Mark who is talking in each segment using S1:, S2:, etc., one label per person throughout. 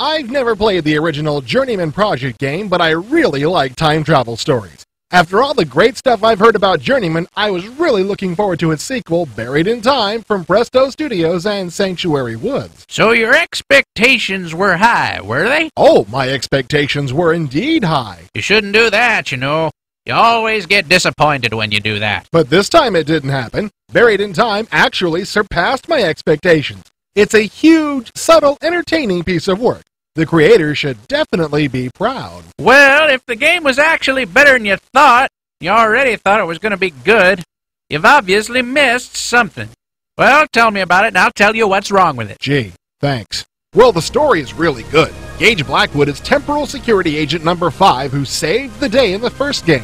S1: I've never played the original Journeyman Project game, but I really like time travel stories. After all the great stuff I've heard about Journeyman, I was really looking forward to its sequel, Buried in Time, from Presto Studios and Sanctuary Woods.
S2: So your expectations were high, were they?
S1: Oh, my expectations were indeed high.
S2: You shouldn't do that, you know. You always get disappointed when you do that.
S1: But this time it didn't happen. Buried in Time actually surpassed my expectations. It's a huge, subtle, entertaining piece of work. The creator should definitely be proud.
S2: Well, if the game was actually better than you thought, you already thought it was going to be good, you've obviously missed something. Well, tell me about it and I'll tell you what's wrong with it.
S1: Gee, thanks. Well, the story is really good. Gage Blackwood is temporal security agent number 5 who saved the day in the first game.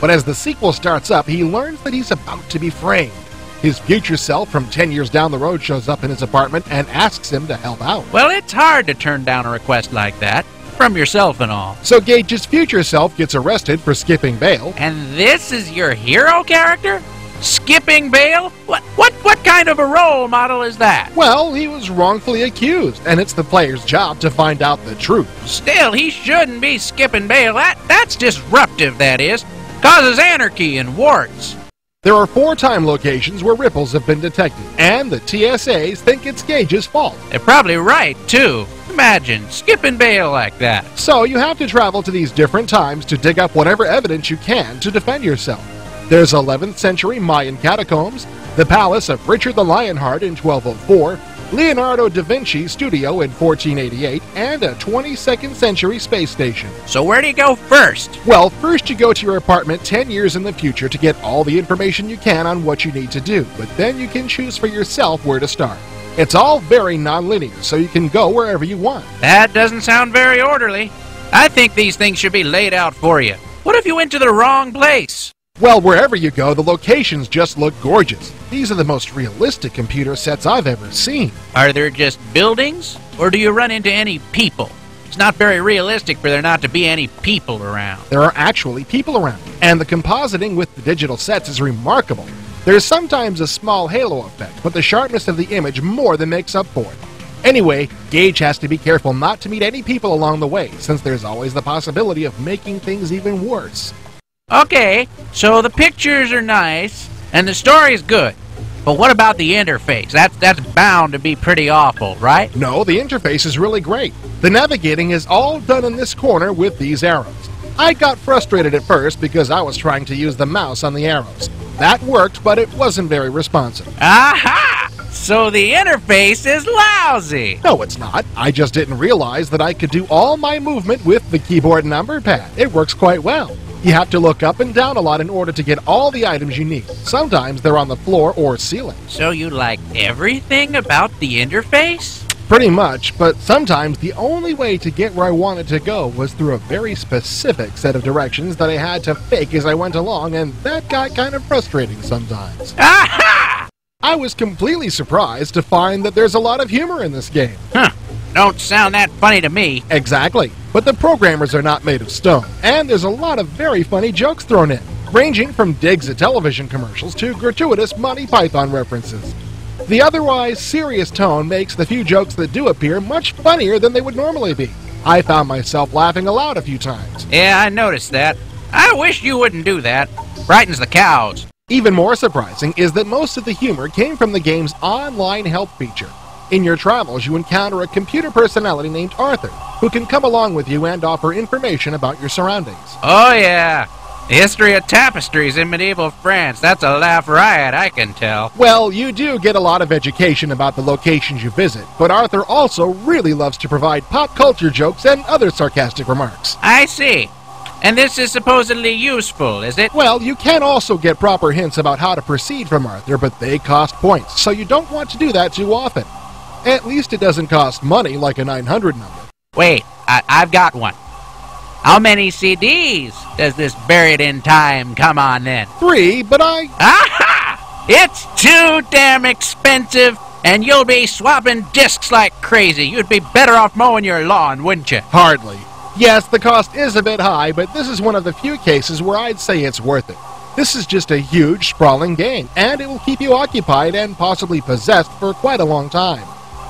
S1: But as the sequel starts up, he learns that he's about to be framed. His future self from 10 years down the road shows up in his apartment and asks him to help out.
S2: Well, it's hard to turn down a request like that, from yourself and all.
S1: So Gage's future self gets arrested for skipping bail.
S2: And this is your hero character? Skipping bail? What kind of a role model is that?
S1: Well, he was wrongfully accused, and it's the player's job to find out the truth.
S2: Still, he shouldn't be skipping bail. That's disruptive, that is. Causes anarchy and warts.
S1: There are 4 time locations where ripples have been detected, and the TSAs think it's Gage's fault.
S2: They're probably right, too. Imagine skipping bail like that.
S1: So you have to travel to these different times to dig up whatever evidence you can to defend yourself. There's 11th century Mayan catacombs, the palace of Richard the Lionheart in 1204, Leonardo da Vinci's studio in 1488, and a 22nd century space station.
S2: So where do you go first?
S1: Well, first you go to your apartment 10 years in the future to get all the information you can on what you need to do, but then you can choose for yourself where to start. It's all very non-linear, so you can go wherever you want.
S2: That doesn't sound very orderly. I think these things should be laid out for you. What if you went to the wrong place?
S1: Well, wherever you go, the locations just look gorgeous. These are the most realistic computer sets I've ever seen.
S2: Are there just buildings, or do you run into any people? It's not very realistic for there not to be any people around.
S1: There are actually people around, and the compositing with the digital sets is remarkable. There's sometimes a small halo effect, but the sharpness of the image more than makes up for it. Anyway, Gage has to be careful not to meet any people along the way, since there's always the possibility of making things even worse.
S2: Okay, so the pictures are nice, and the story's good. But what about the interface? That's bound to be pretty awful, right?
S1: No, the interface is really great. The navigating is all done in this corner with these arrows. I got frustrated at first because I was trying to use the mouse on the arrows. That worked, but it wasn't very responsive.
S2: Aha! So the interface is lousy!
S1: No, it's not. I just didn't realize that I could do all my movement with the keyboard number pad. It works quite well. You have to look up and down a lot in order to get all the items you need. Sometimes they're on the floor or ceiling.
S2: So you like everything about the interface?
S1: Pretty much, but sometimes the only way to get where I wanted to go was through a very specific set of directions that I had to fake as I went along, and that got kind of frustrating sometimes.
S2: Aha!
S1: I was completely surprised to find that there's a lot of humor in this game.
S2: Huh. Don't sound that funny to me.
S1: Exactly. But the programmers are not made of stone, and there's a lot of very funny jokes thrown in, ranging from digs at television commercials to gratuitous Monty Python references. The otherwise serious tone makes the few jokes that do appear much funnier than they would normally be. I found myself laughing aloud a few times.
S2: Yeah, I noticed that. I wish you wouldn't do that. Brightens the cows.
S1: Even more surprising is that most of the humor came from the game's online help feature. In your travels, you encounter a computer personality named Arthur, who can come along with you and offer information about your surroundings.
S2: Oh yeah, the history of tapestries in medieval France. That's a laugh riot, I can tell.
S1: Well, you do get a lot of education about the locations you visit, but Arthur also really loves to provide pop culture jokes and other sarcastic remarks.
S2: I see. And this is supposedly useful, is it?
S1: Well, you can also get proper hints about how to proceed from Arthur, but they cost points, so you don't want to do that too often. At least it doesn't cost money like a 900 number.
S2: Wait, I've got one. How many CDs does this Buried in Time come on then?
S1: 3, but I...
S2: Aha! It's too damn expensive, and you'll be swapping discs like crazy. You'd be better off mowing your lawn, wouldn't you?
S1: Hardly. Yes, the cost is a bit high, but this is one of the few cases where I'd say it's worth it. This is just a huge, sprawling game, and it will keep you occupied and possibly possessed for quite a long time.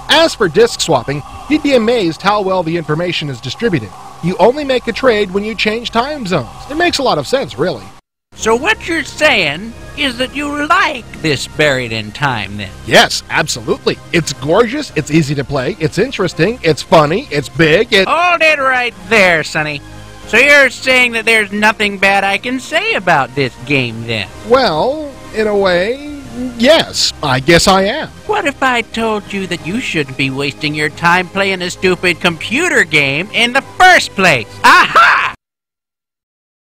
S1: As for disc swapping, You'd be amazed how well the information is distributed. You only make a trade when you change time zones. It makes a lot of sense, really.
S2: So what you're saying is that you like this Buried in Time, then?
S1: Yes, absolutely. It's gorgeous, it's easy to play, it's interesting, it's funny, it's big,
S2: Hold it right there, Sonny. So you're saying that there's nothing bad I can say about this game, then?
S1: Well, in a way, yes, I guess I am.
S2: What if I told you that you shouldn't be wasting your time playing a stupid computer game in the first place? Aha!